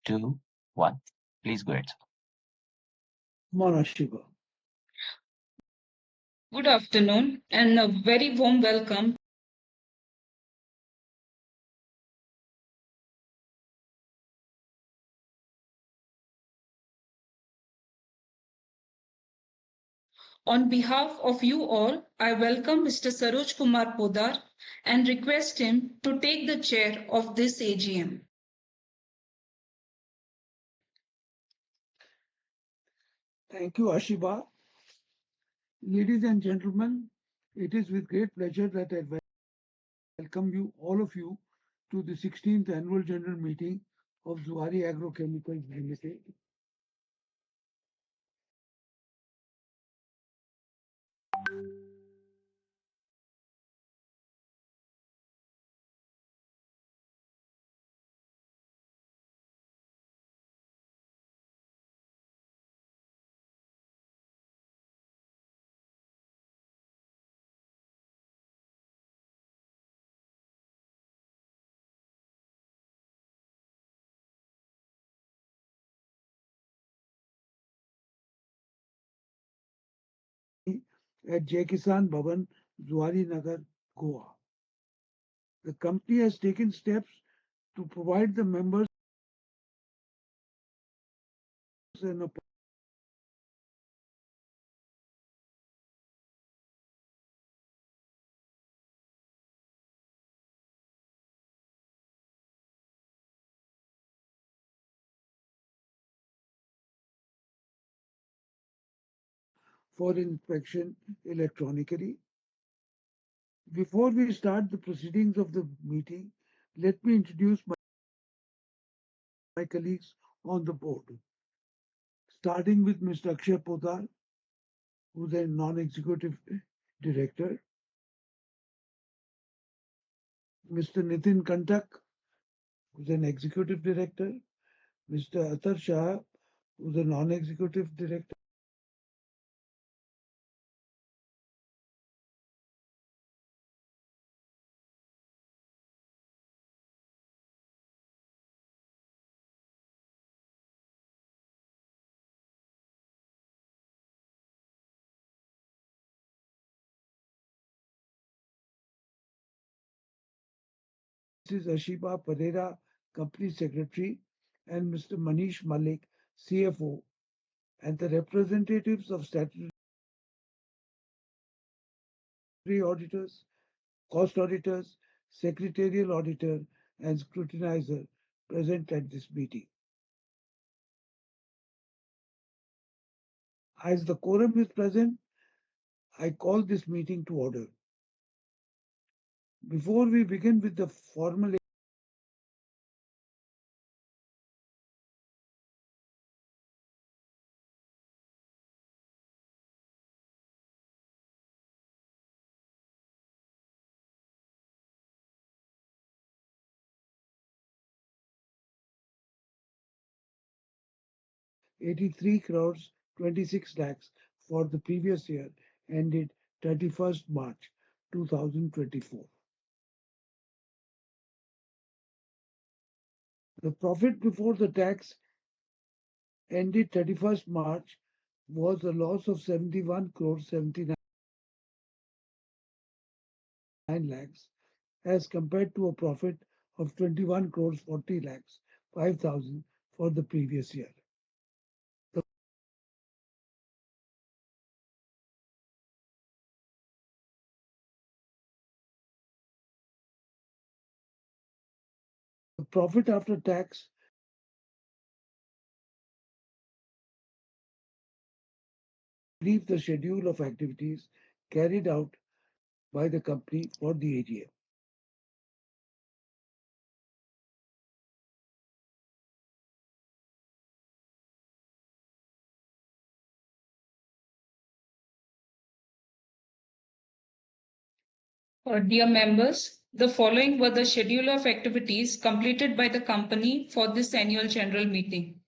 2, 1. Please go ahead. Shiva. Good afternoon and a very warm welcome on behalf of you all. I welcome Mr. Saroj Kumar Podar and request him to take the chair of this AGM. Thank you, Ashiba. Ladies and gentlemen, it is with great pleasure that I welcome you, all of you, to the 16th Annual General Meeting of Zuari Agrochemicals Limited. At Jai Kisan Bhavan, Zuari Nagar, Goa. The company has taken steps to provide the members an for inspection electronically. Before we start the proceedings of the meeting, let me introduce my colleagues on the board. Starting with Mr. Akshay Podar, who's a non-executive director. Mr. Nitin Kantak, who's an executive director. Mr. Atar Shah, who's a non-executive director. Mrs. Ashiba Pereira, Company Secretary, and Mr. Manish Malik, CFO, and the representatives of statutory auditors, cost auditors, secretarial auditor, and scrutinizer present at this meeting. As the quorum is present, I call this meeting to order. Before we begin with the formal ₹83 crores 26 lakhs for the previous year ended 31st March 2024. The profit before the tax ended 31st March was a loss of 71 crores 79 lakhs as compared to a profit of 21 crores 40 lakhs 5,000 for the previous year. The profit after tax brief the schedule of activities carried out by the company for the AGM. Dear members, the following were the schedule of activities completed by the company for this annual general meeting.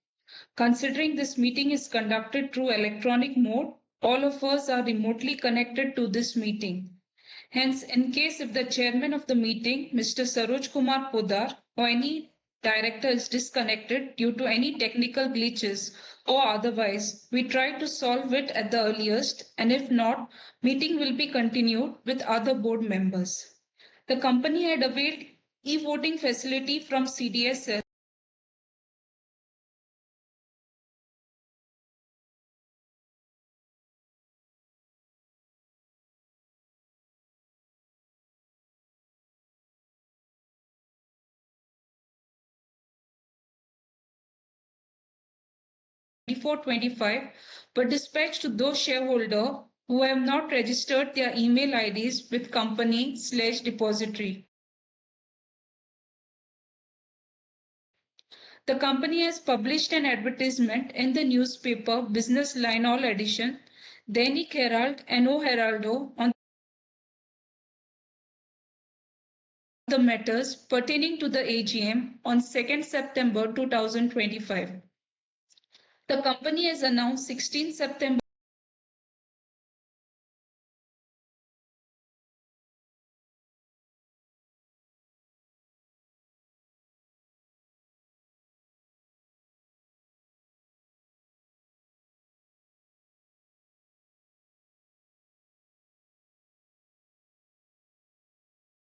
Considering this meeting is conducted through electronic mode, all of us are remotely connected to this meeting. Hence, in case if the chairman of the meeting, Mr. Saroj Kumar Podar, or any director is disconnected due to any technical glitches or otherwise, we try to solve it at the earliest, and if not, meeting will be continued with other board members. The company had availed e-voting facility from CDSL before 25 were dispatched to those shareholders who have not registered their email IDs with company/depository. The company has published an advertisement in the newspaper Business Line All Edition, Dainik Herald and O Heraldo on the matters pertaining to the AGM on 2nd September 2025. The company has announced 16 September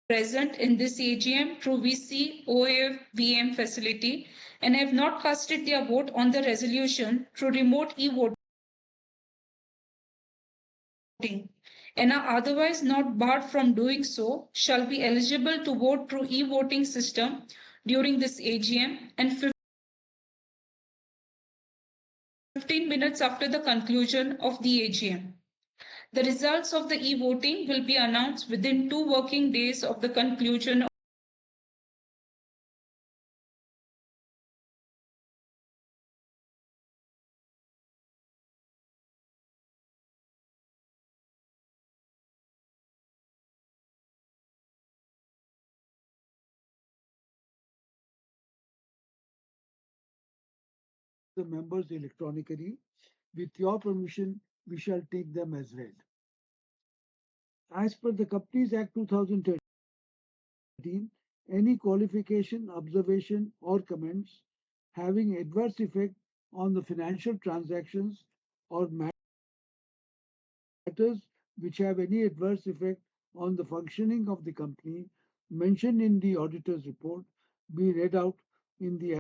present in this AGM through VC OAVM facility and have not casted their vote on the resolution through remote e-voting and are otherwise not barred from doing so shall be eligible to vote through e-voting system during this AGM and 15 minutes after the conclusion of the AGM. The results of the e-voting will be announced within 2 working days of the conclusion The members electronically. With your permission, we shall take them as read. As per the Companies Act 2013, any qualification, observation, or comments having adverse effect on the financial transactions or matters which have any adverse effect on the functioning of the company mentioned in the auditor's report be read out in the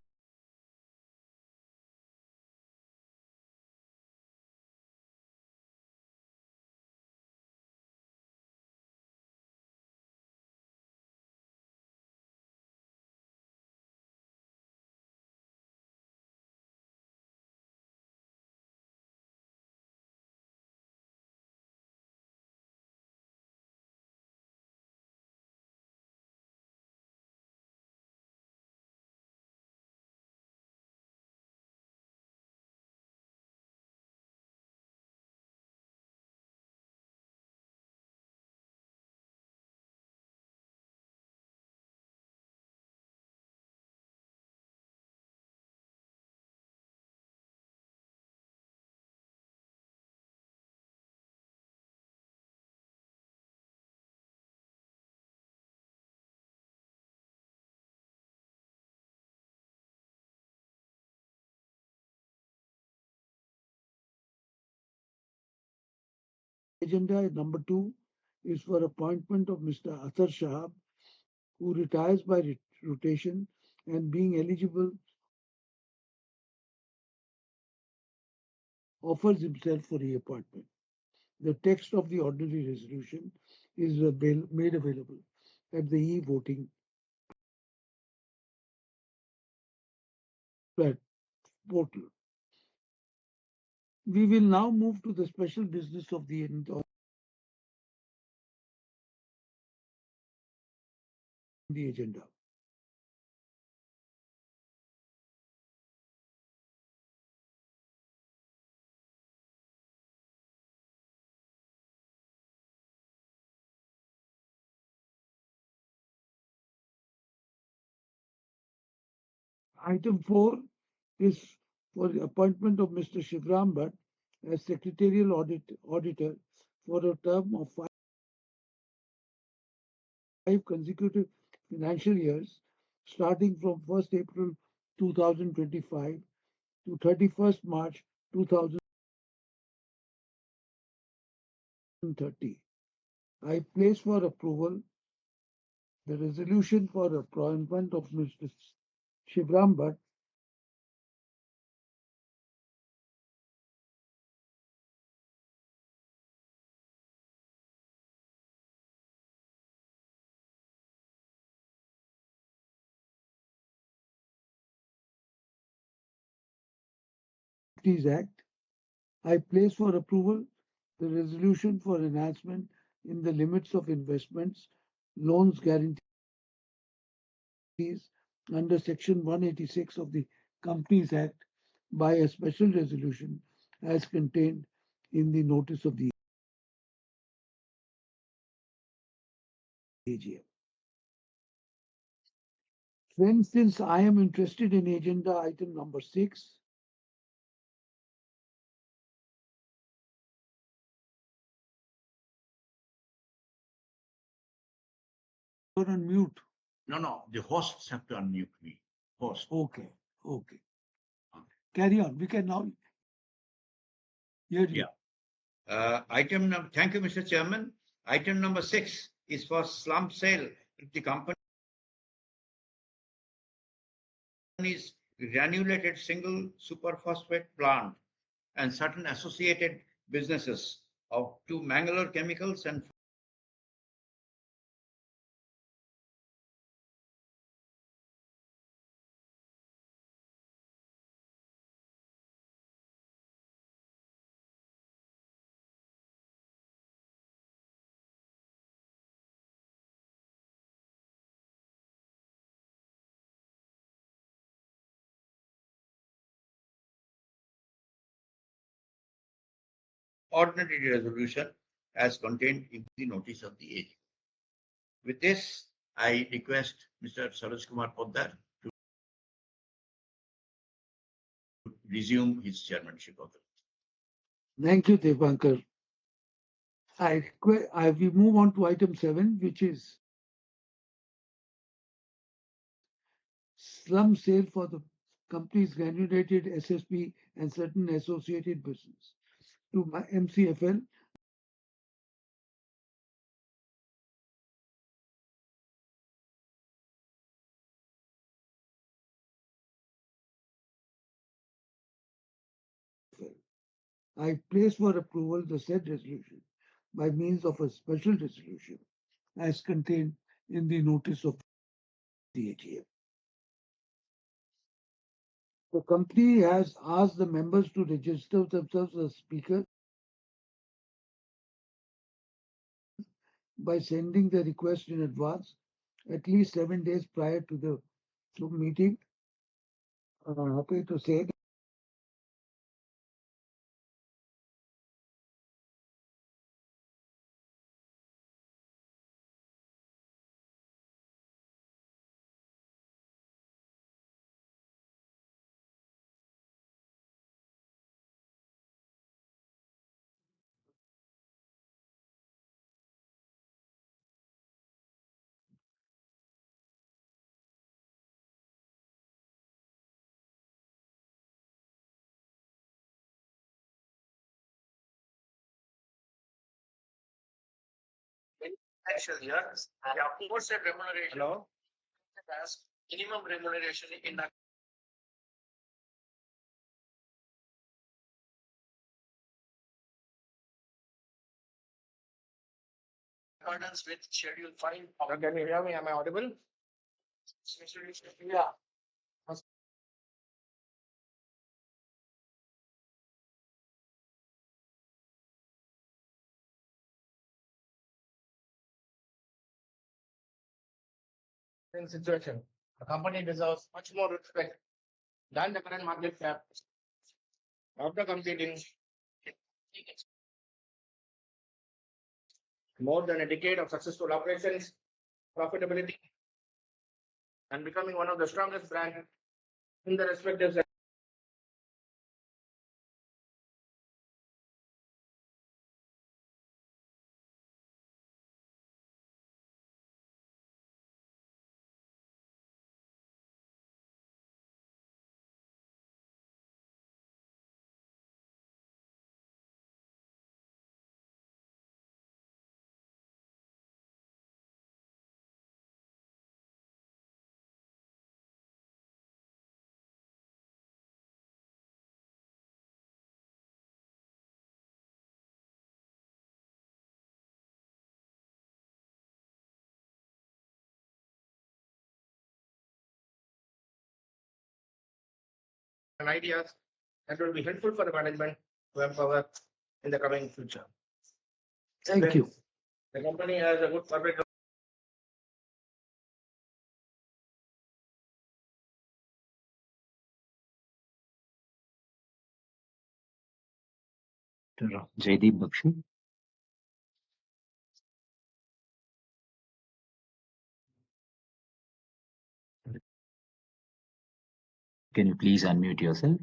agenda number 2 is for appointment of Mr. Athar Shahab, who retires by rotation and being eligible offers himself for reappointment. The text of the ordinary resolution is made available at the e-voting portal. We will now move to the special business of the agenda. Item 4 is for the appointment of Mr. Shivram Bhatt as secretarial auditor for a term of 5 consecutive financial years starting from 1st April 2025 to 31st March 2030. I place for approval the resolution for appointment of Mr. Shivram Bhatt Companies Act. I place for approval the resolution for enhancement in the limits of investments, loans, guarantees under Section 186 of the Companies Act by a special resolution as contained in the notice of the AGM. Friends, since I am interested in agenda item number 6, you're on mute. No, the hosts have to unmute me. Host. Okay. Carry on. We can now hear you. Thank you, Mr. Chairman. Item number 6 is for slump sale if the company's granulated single superphosphate plant and certain associated businesses to Mangalore Chemicals and ordinary resolution as contained in the notice of the AGM. With this, I request Mr. Saroj Kumar Poddar to resume his chairmanship of the. Thank you, Devankar. We move on to item 7, which is slum sale for the company's granulated SSP and certain associated business to MCFL. I place for approval the said resolution by means of a special resolution as contained in the notice of the AGM. The company has asked the members to register themselves as speakers by sending the request in advance at least 7 days prior to the meeting. I'm happy to say Financial years, the aforesaid remuneration. Hello? As minimum remuneration in accordance with Schedule 5. Can you hear me? Am I audible? Yeah. Situation. The company deserves much more respect than the current market cap. After completing more than a decade of successful operations, profitability, and becoming one of the strongest brands in the respective sector. and ideas that will be helpful for the management to empower in the coming future. Thank you. The company has a good corporate Jaideep Bakshi. Can you please unmute yourself?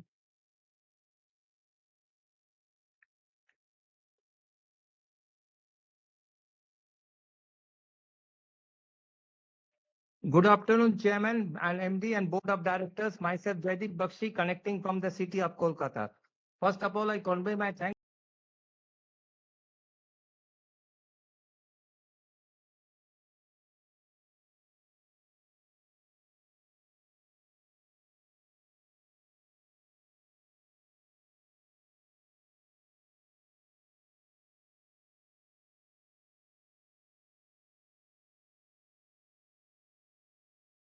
Good afternoon, Chairman and MD and Board of Directors. Myself, Jaideep Bakshi, connecting from the city of Kolkata. First of all, I convey my thanks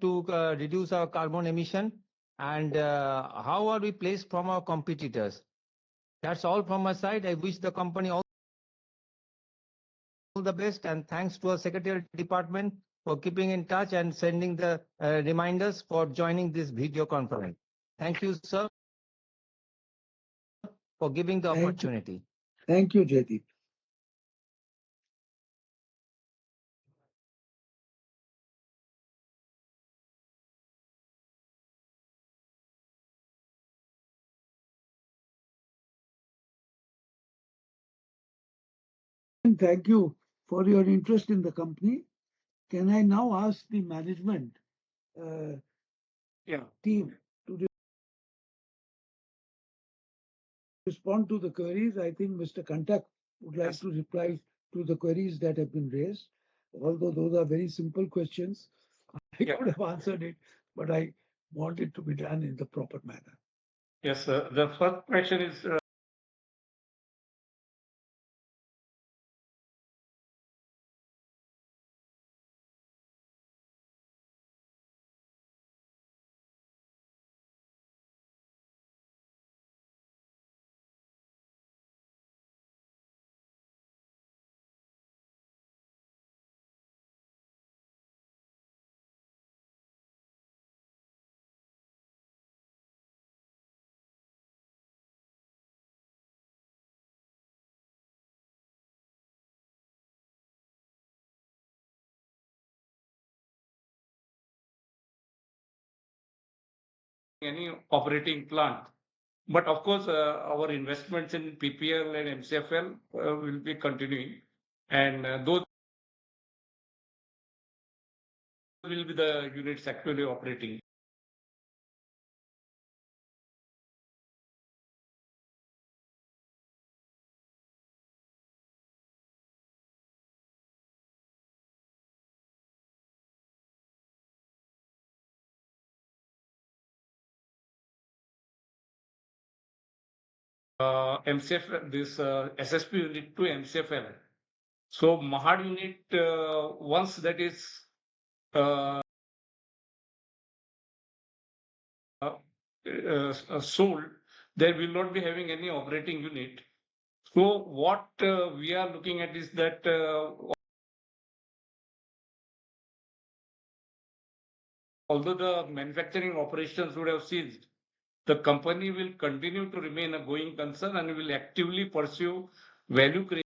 to reduce our carbon emission and how are we placed from our competitors. That's all from my side. I wish the company all the best and thanks to our Secretariat Department for keeping in touch and sending the reminders for joining this video conference. Thank you, sir, for giving the opportunity. Thank you, Jaideep. Thank you for your interest in the company. Can I now ask the management team to respond to the queries? I think Mr. Kantak would like to reply to the queries that have been raised. Although those are very simple questions, I could have answered it, but I want it to be done in the proper manner. Yes, sir. The first question is any operating plant. But of course, our investments in PPL and MCFL will be continuing, and those will be the units actually operating. MCFL, this SSP unit to MCFL. So Mahad unit, once that is sold, there will not be having any operating unit. So what we are looking at is that although the manufacturing operations would have ceased, the company will continue to remain a going concern and will actively pursue value creation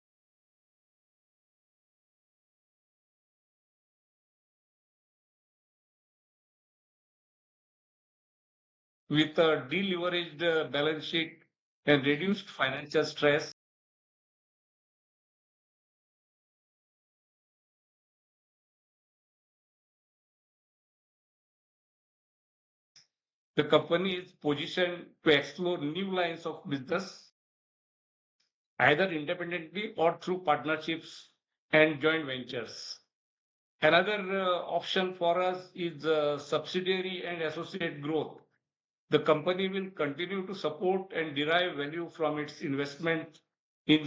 with a deleveraged balance sheet and reduced financial stress. The company is positioned to explore new lines of business, either independently or through partnerships and joint ventures. Another option for us is subsidiary and associate growth. The company will continue to support and derive value from its investment in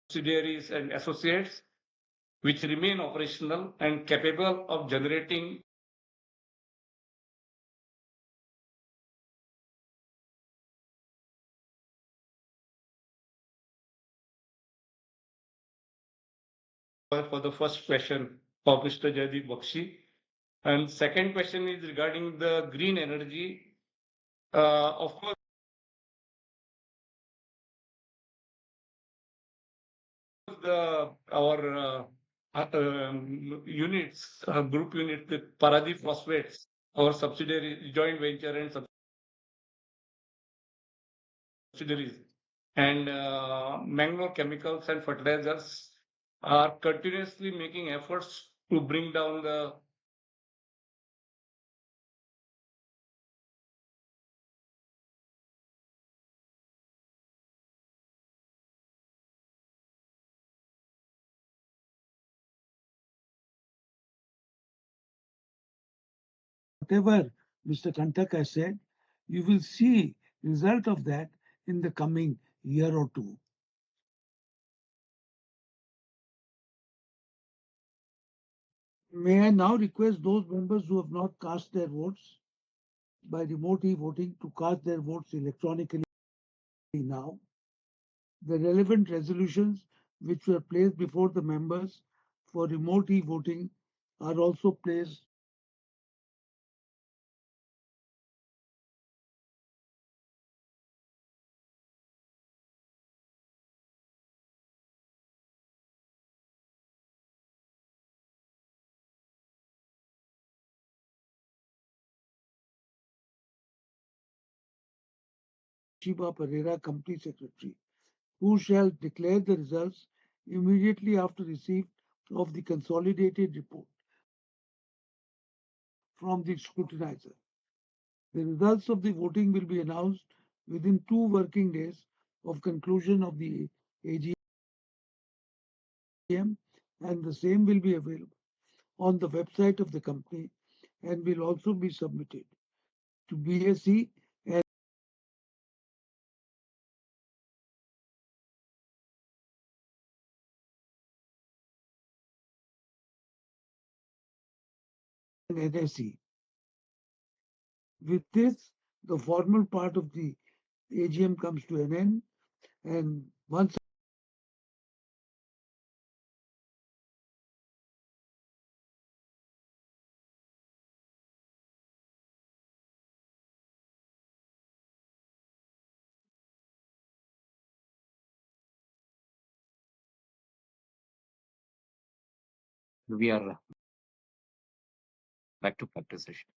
subsidiaries and associates which remain operational and capable of generating for the first question of Mr. Jaideep Bakshi. And second question is regarding the green energy. Of course, our units, group unit, the Paradip Phosphates, our subsidiary, joint venture and subsidiaries, and Mangalore Chemicals and Fertilizers are continuously making efforts to bring down the Whatever Mr. Kantak has said, you will see result of that in the coming year or two. May I now request those members who have not cast their votes by remote e-voting to cast their votes electronically now. The relevant resolutions which were placed before the members for remote e-voting are also placed Shiba Pereira, Company Secretary, who shall declare the results immediately after receipt of the consolidated report from the scrutinizer. The results of the voting will be announced within 2 working days of conclusion of the AGM, and the same will be available on the website of the company and will also be submitted to BSE and NSE. With this, the formal part of the AGM comes to an end, and once We are back to practice session.